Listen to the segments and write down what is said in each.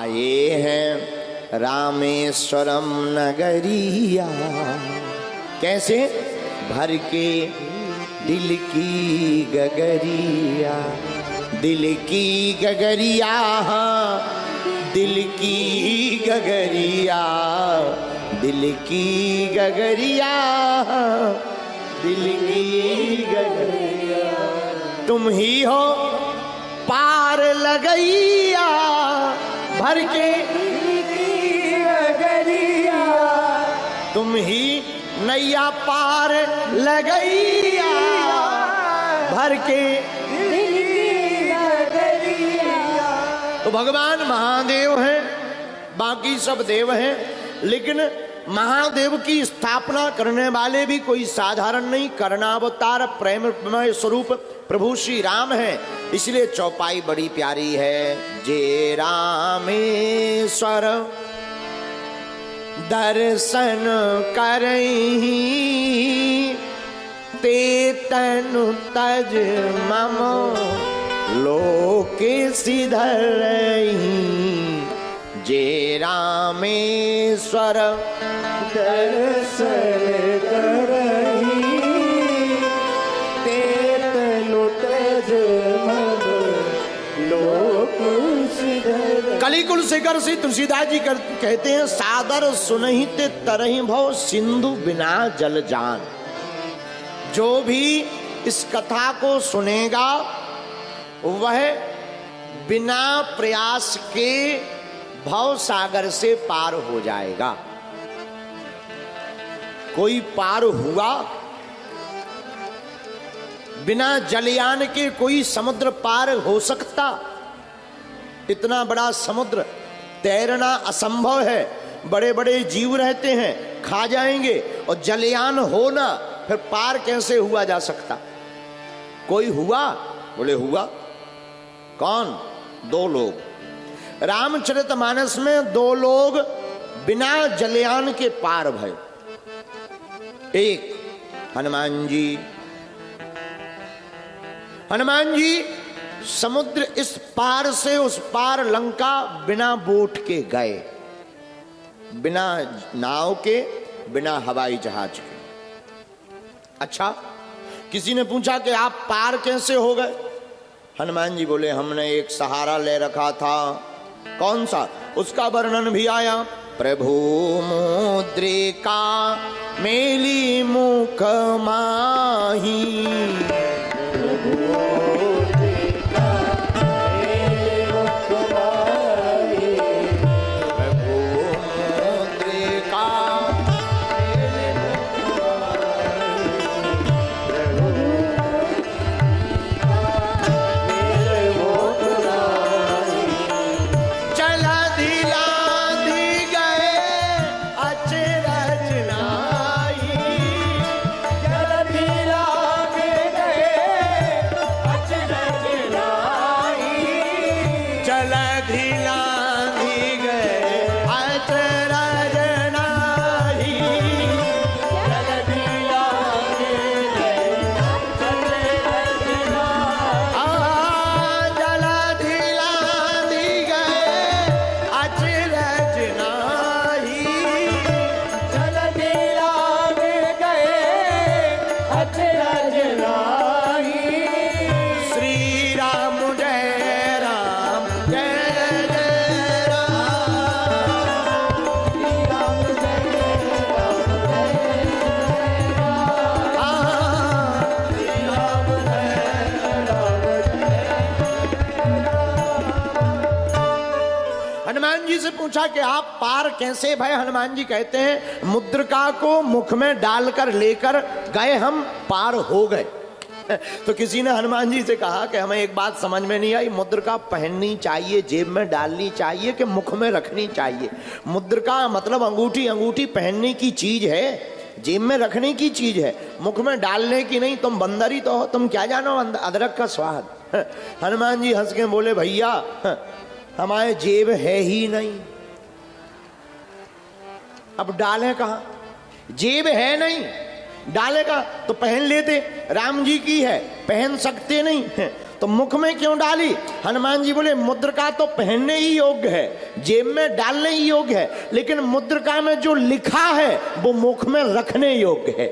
आए हैं रामेश्वरम नगरिया। कैसे? भर के दिल की गगरिया, दिल की गगरिया, दिल की गगरिया, दिल की गगरिया, दिल की गगरिया। तुम ही हो पार लगैया, भर के दिल की गगरिया। तुम ही नैया पार लगैया, भर के दिल की गगरिया। तो भगवान महादेव हैं, बाकी सब देव हैं, लेकिन महादेव की स्थापना करने वाले भी कोई साधारण नहीं, कर्णावतार प्रेममय स्वरूप प्रभु श्री राम हैं। इसलिए चौपाई बड़ी प्यारी है। जे रामेश्वर दर्शन करही, ते तनु तज मम लोके सिधरही। जे रामेश्वर दर्शन करही, ते तनु तज मम लोके सिधरही। कलिकुल शिखर से तुलसीदास जी कहते हैं, सादर सुनहि ते तरहि भव सिंधु बिना जल जान। जो भी इस कथा को सुनेगा वह बिना प्रयास के भव सागर से पार हो जाएगा। कोई पार हुआ बिना जलयान के? कोई समुद्र पार हो सकता? इतना बड़ा समुद्र तैरना असंभव है। बड़े बड़े जीव रहते हैं, खा जाएंगे। और जलयान होना, फिर पार कैसे हुआ जा सकता? कोई हुआ? बोले हुआ। कौन? दो लोग। रामचरितमानस में दो लोग बिना जलयान के पार भय। एक हनुमान जी। हनुमान जी समुद्र इस पार से उस पार लंका बिना बोट के गए, बिना नाव के, बिना हवाई जहाज के। अच्छा, किसी ने पूछा कि आप पार कैसे हो गए? हनुमान जी बोले, हमने एक सहारा ले रखा था। कौन सा? उसका वर्णन भी आया। प्रभु मुद्रिका मेली मुख माही, पूछा कि आप पार कैसे भय? हनुमान जी कहते हैं, मुद्रिका को मुख में डालकर लेकर गए, हम पार हो गए। तो किसी ने हनुमान जी से कहा कि हमें एक बात समझ में नहीं आई, मुद्रिका पहननी चाहिए, जेब में डालनी चाहिए कि मुख में रखनी चाहिए? मुद्रिका मतलब अंगूठी, अंगूठी पहनने की चीज है, जेब में रखने की चीज है, मुख में डालने की नहीं। तुम बंदर ही तो हो, तुम क्या जानो अदरक का स्वाद। हनुमान जी हंस के बोले, भैया हमारे जेब है ही नहीं, अब डालें कहाँ? जेब है नहीं, डालेगा तो पहन लेते। राम जी की है, पहन सकते नहीं, तो मुख में क्यों डाली? हनुमान जी बोले मुद्रिका तो पहनने ही योग्य है, जेब में डालने ही योग्य है, लेकिन मुद्रिका में जो लिखा है वो मुख में रखने योग्य है।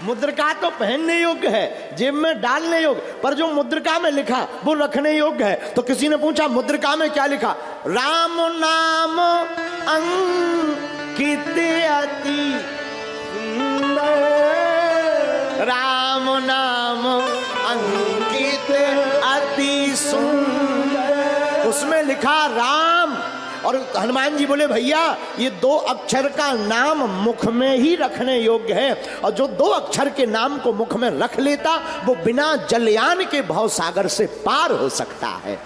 मुद्रिका तो पहनने योग्य है, जेब में डालने योग्य, पर जो मुद्रिका में लिखा वो रखने योग्य है। तो किसी ने पूछा मुद्रिका में क्या लिखा? राम नाम अंकित अति सुंदर, राम नाम अंकित अति सुंदर, उसमें लिखा राम। और हनुमान जी बोले भैया ये 2 अक्षर का नाम मुख में ही रखने योग्य है, और जो 2 अक्षर के नाम को मुख में रख लेता वो बिना जलयान के भवसागर से पार हो सकता है,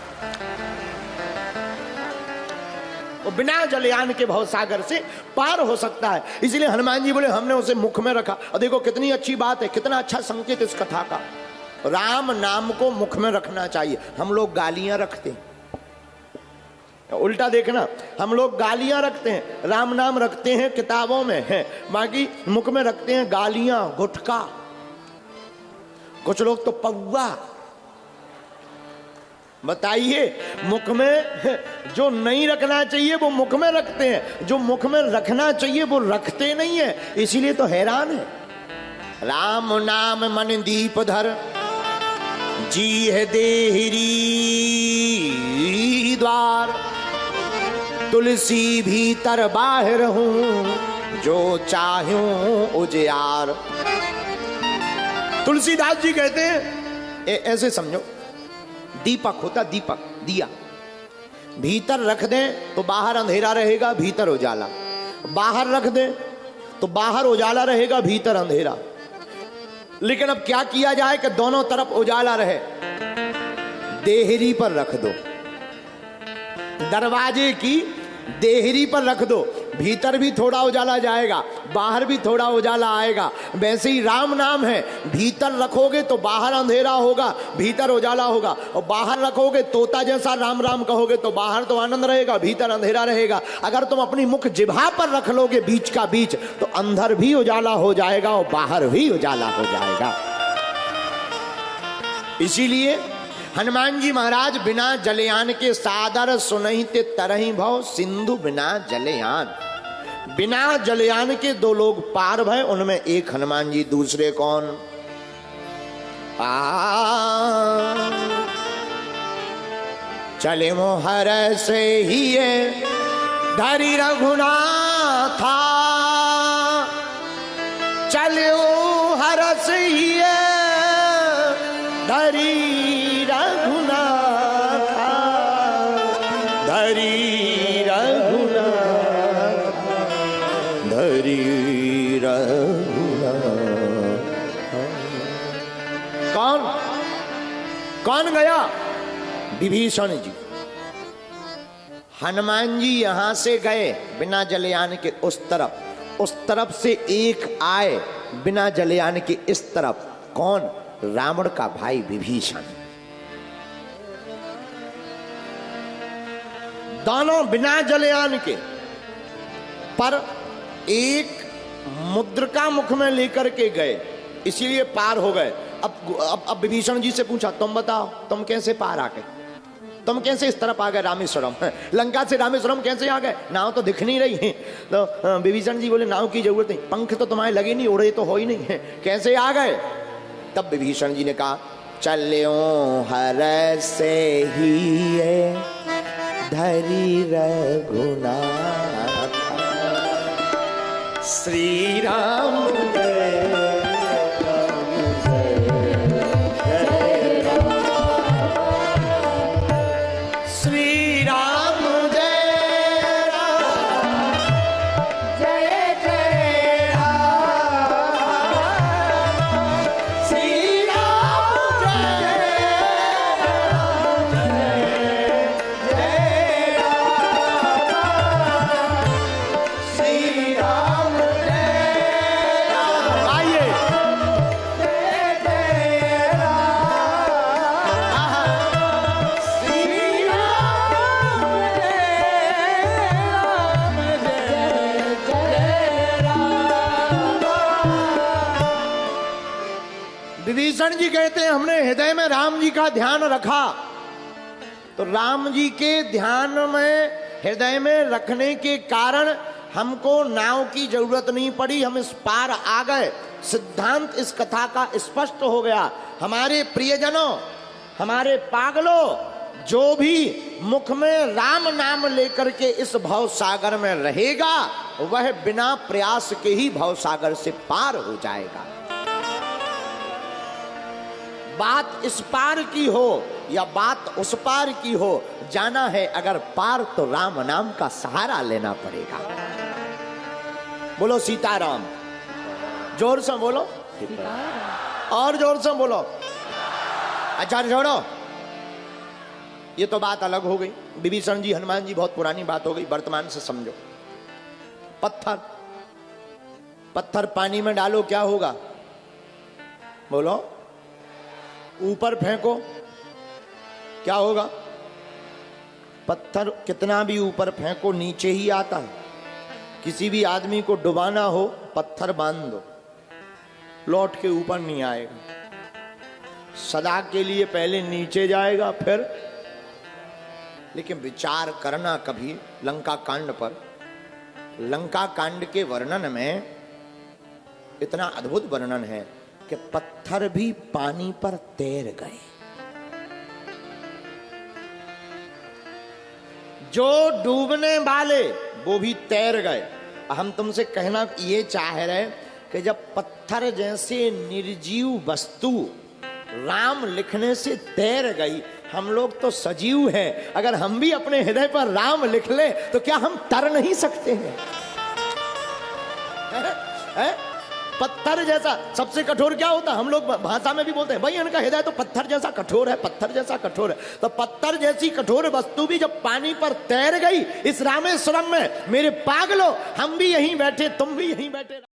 वो बिना जलयान के भवसागर से पार हो सकता है। इसलिए हनुमान जी बोले हमने उसे मुख में रखा। और देखो कितनी अच्छी बात है, कितना अच्छा संकेत इस कथा का। राम नाम को मुख में रखना चाहिए। हम लोग गालियां रखते हैं, उल्टा देखना, हम लोग गालियां रखते हैं, राम नाम रखते हैं किताबों में है, बाकी मुख में रखते हैं गालियां, गुटखा, कुछ लोग तो पौवा। बताइए, मुख में जो नहीं रखना चाहिए वो मुख में रखते हैं, जो मुख में रखना चाहिए वो रखते नहीं है, इसीलिए तो हैरान है। राम नाम मन दीप धर, जी है देहरी द्वार, तुलसी भीतर बाहर हूं, जो चाहूं उजियार। तुलसीदास जी कहते हैं ऐसे समझो, दीपक होता, दीपक दिया भीतर रख दें तो बाहर अंधेरा रहेगा, भीतर उजाला, बाहर रख दें तो बाहर उजाला रहेगा, भीतर अंधेरा। लेकिन अब क्या किया जाए कि दोनों तरफ उजाला रहे? देहरी पर रख दो, दरवाजे की देहरी पर रख दो, भीतर भी थोड़ा उजाला जाएगा, बाहर भी थोड़ा उजाला आएगा। वैसे ही राम नाम है, भीतर रखोगे तो बाहर अंधेरा होगा, भीतर उजाला होगा, और बाहर रखोगे तोता जैसा राम राम कहोगे तो बाहर तो आनंद रहेगा, भीतर अंधेरा रहेगा। अगर तुम अपनी मुख जिह्वा पर रख लोगे बीच का बीच, तो अंदर भी उजाला हो जाएगा और बाहर भी उजाला हो जाएगा। इसीलिए हनुमान जी महाराज बिना जलयान के सादर सुनहि ते तरहि भव, सिंधु बिना जलयान। बिना जलयान के 2 लोग पार भय, उनमें एक हनुमान जी, दूसरे कौन? चले मोहर से ही धरि रघुनाथा, चले हर से ही धरि रघुनाथा, धरि रघुनाथ, धरि रघुनाथ। कौन कौन गया? विभीषण जी। हनुमान जी यहां से गए बिना जलयान के उस तरफ से एक आए बिना जलयान के इस तरफ। कौन? रावण का भाई विभीषण। दोनों बिना जलयान के, पर एक मुद्रिका मुख में लेकर के गए, इसीलिए पार हो गए। अब विभीषण जी से पूछा, तुम बताओ तुम कैसे पार आ गए, तुम कैसे इस तरफ आ गए रामेश्वरम? लंका से रामेश्वरम कैसे आ गए? नाव तो दिख नहीं रही है। तो विभीषण जी बोले नाव की जरूरत नहीं, पंख तो तुम्हारे लगे नहीं, उड़े तो हो ही नहीं है, कैसे आ गए? तब विभीषण जी ने कहा, चलो हर से ही धरि रघुनाथ, श्री राम विभीषण जी कहते हैं हमने हृदय में राम जी का ध्यान रखा, तो राम जी के ध्यान में हृदय में रखने के कारण हमको नाव की जरूरत नहीं पड़ी, हम इस पार आ गए। सिद्धांत इस कथा का स्पष्ट हो गया। हमारे प्रियजनों, हमारे पागलों, जो भी मुख में राम नाम लेकर के इस भव सागर में रहेगा वह बिना प्रयास के ही भव सागर से पार हो जाएगा। बात इस पार की हो या बात उस पार की हो, जाना है अगर पार तो राम नाम का सहारा लेना पड़ेगा। बोलो सीताराम, जोर से बोलो, और जोर से बोलो। अच्छा छोड़ो, ये तो बात अलग हो गई। विभीषण जी, हनुमान जी, बहुत पुरानी बात हो गई, वर्तमान से समझो। पत्थर, पत्थर पानी में डालो क्या होगा? बोलो। ऊपर फेंको क्या होगा? पत्थर कितना भी ऊपर फेंको नीचे ही आता है। किसी भी आदमी को डुबाना हो, पत्थर बांध दो, लौट के ऊपर नहीं आएगा, सदा के लिए पहले नीचे जाएगा फिर। लेकिन विचार करना कभी लंका कांड पर, लंका कांड के वर्णन में इतना अद्भुत वर्णन है कि पत्थर भी पानी पर तैर गए। जो डूबने वाले वो भी तैर गए। हम तुमसे कहना ये चाह रहे कि जब पत्थर जैसे निर्जीव वस्तु राम लिखने से तैर गई, हम लोग तो सजीव हैं, अगर हम भी अपने हृदय पर राम लिख ले तो क्या हम तर नहीं सकते हैं? है? पत्थर जैसा सबसे कठोर क्या होता? हम लोग भाषा में भी बोलते हैं भाई इनका हृदय तो पत्थर जैसा कठोर है, पत्थर जैसा कठोर है। तो पत्थर जैसी कठोर वस्तु भी जब पानी पर तैर गई इस रामेश्वरम में, मेरे पागलों, हम भी यहीं बैठे, तुम भी यहीं बैठे।